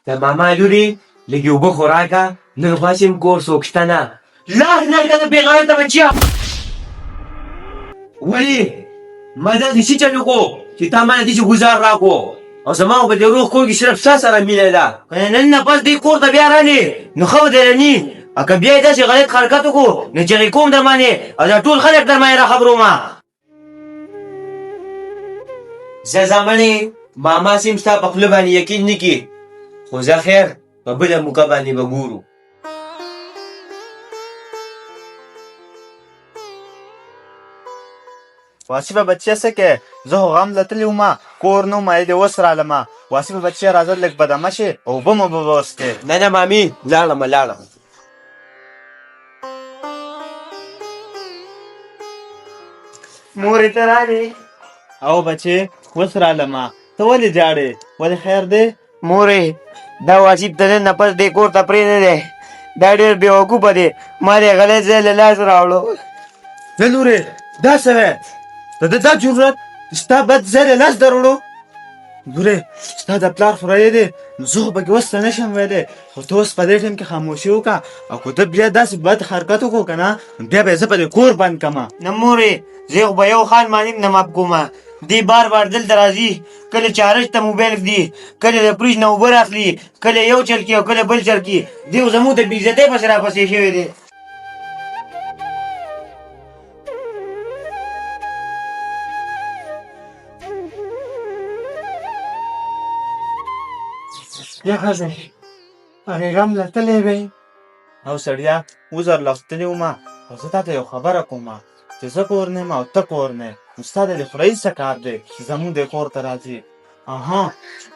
د ماما لورې لږې اوبه خو راکړه نن خواسې م کور څوک شته نه لاړ نرګه د بېغیرته بچیه ولې ما داسې څه چل وکړو چې تا مانه داسې ګزار راکړو او زما خو په دې روغ کور کې صرف ستا سره مینه ده که نن نه پس دې کور ته بیا رالې نو ښه به درني او که بیا یې داسې غلط حرکت وکړو نو چغې کوم در باندې او دا ټول خلک در باندې راخبرومه زه زمنې ماما سیم ستا په خوله باندې یقین نه کړي خو زه خیر په بله موقع باندې به ګورو واصفه بچیه څه کې زه خو غم لتلی ومه کور نه وم د اوس رالمه واصفه بچیه راځه لږ بدمه شي اوبه مو به وڅښې نه نه مامي لاړم مورې ته رالې او بچې اوس رالمه ته ولې جاړې ولې خیر دی مورې دا واصف ته نن نه پس دې کور ته پرېږده دی دا ډېر بېوقوفه دی ما دې غلی ځای له لاسه راوړو نه لورې دا څه وی د ده دا جرات ستا بد ځای له لاس در وړو لورې ستا د پلار خورایې دی نو زه خو پکې اوس ته نه شم ویلی خو ته اوس په دې ټایم کې خاموشي وکړه او که ته بیا داسې بد حرکت وکړو که نه بیا به یې زه په دې کور بند کړمه نه مورې زه خو به یو خان مانیم نه ماپ کومه دی بار بار دلته راځي کله چارج ته موبایل ږدي کله د فریج نه اوبه راخلي کله یو چل کي او کله بل چل کي دی خو زموږ د بېعزتۍ پسې راپسې شوی دی یا ښځې هغې غم لتلی وی او سړیا وزر لختلی ومه او زه تا ته یو خبره کومه چې زه کور نه یم او ته کور نه نو ستا د دې خورایي څه کار دی چې زموږ دې کور ته راځي اها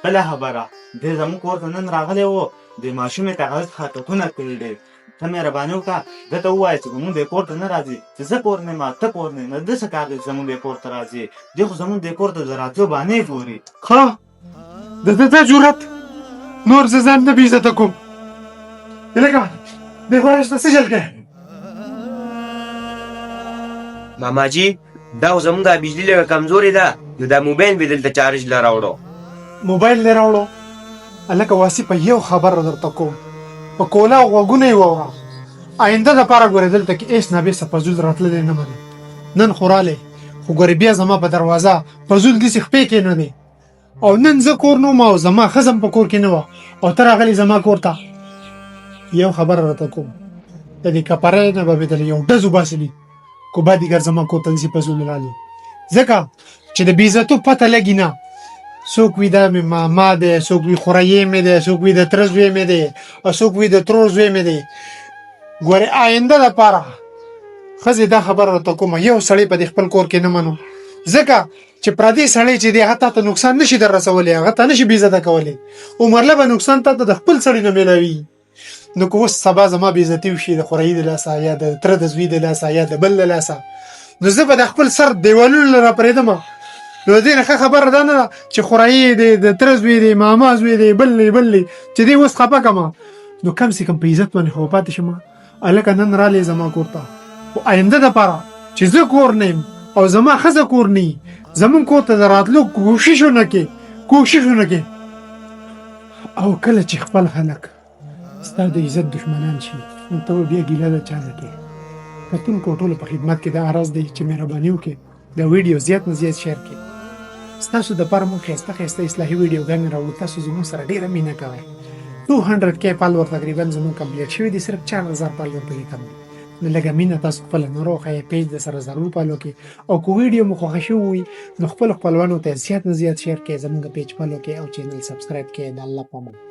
بله خبره دی زموږ کور ته نن راغلی و د ماشوم یې کاغذ حرکتونه کړي دی ته مهرباني وکړه ده ته ووایه چې زموږ دې کور ته نه راځي چې زه کور نه یم ته کور نه نو ده څه کار دی چې زموږ دې کور ته راځي دی خو زموږ دې کور ته د راتلو بهانې ګوري ښه د ده دا جرات نور زه ځان نه بېعزته کوم لکه دې خورایي شته څه چل کوې ماما جي دا خو زموږ دا بجلي لږه کمزورې ده نو دا موبایل مې دلته چارج له راوړو موبایل دې راوړو هلکه واصفه یو خبره درته کوم په کولا غوږونه یې واوره آینده دپاره ګورې دلته کې هېڅ نابېسه فضول راتللی نه منې نن خو رالی خو ګورې بیا زما په دروازه فضول داسې خپې کې نه دی او نن زه کور نه وم او زما ښځه هم په کور کې نه وه او ته راغلی زما کور ته یو خبره راته کوم د دې کپرۍ نه به مې دله یو ډز وباسلي کو با دیګر زما کور ته داسې فضول رالي ځکه چې د بېعزتو پته لګي نه څوک وي دا مې ماما دی څوک وي خورایې مې دی څوک وي د تره زوی مې دی او څوک وي د ترور زوی مې دی ګورې آینده دپاره ښځې دا خبره راته کومه یو سړی په دې خپل کور کې نه منو ځکه چې پردی سړی چې دی هغه تا ته نقصان نشي در رسولی هغه ته نشي بېعزته کولی عمرله به نقصان تا ته د خپل سړي نه میلاوي نو که اوس سبا زما بېعزتي وشي د خورایي د لاسه یا د تره د زوی د لاسه یا د بل د لاسه نو زه به د خپل سر دیوالونو له راپرېږدمه نو د دې نه ښه خبره دا نه ده چې خورایي دی د تره زوی دی ماما زوی دی بل دی چې دی اوس خفه کړمه نو کم سې کم په عزت باندې خو پاتې شمه هلکه نن رالې زما کور ته خو آینده دپاره چې زه کور نه یم او زما ښځه کور نه یي زمونږ کور ته د راتلو کوشش ونه کې او کله چې خپل خلک ستا د عزت دشمنان شي نو ته به بیا ګیله د چا نه کې کتونکو ټولو په خدمت کې دا عرض دی چې مهرباني وکړې دا ویډیو زیات نه زیات شیر کړئ ستاسو دپاره موږ ښایسته ښایسته اصلاحي ویډیوګانې راوړو تاسو زموږ سره ډېره مینه کوئ 200K فالوور تقریبا زموږ کمپلیټ شوي دي صرف 4000 فالوور پکې کم دي نو لږه مینه تاسو خپله نور وښایئ پیج د سره ضرور فالو کړئ او که ویډیو مو خوښه شوي وي نو خپلو خپلوانو ته زیات نه زیات شیر کړئ زموږ پیج فالو کړئ او چینل سبسکرایب کړئ د الله په امان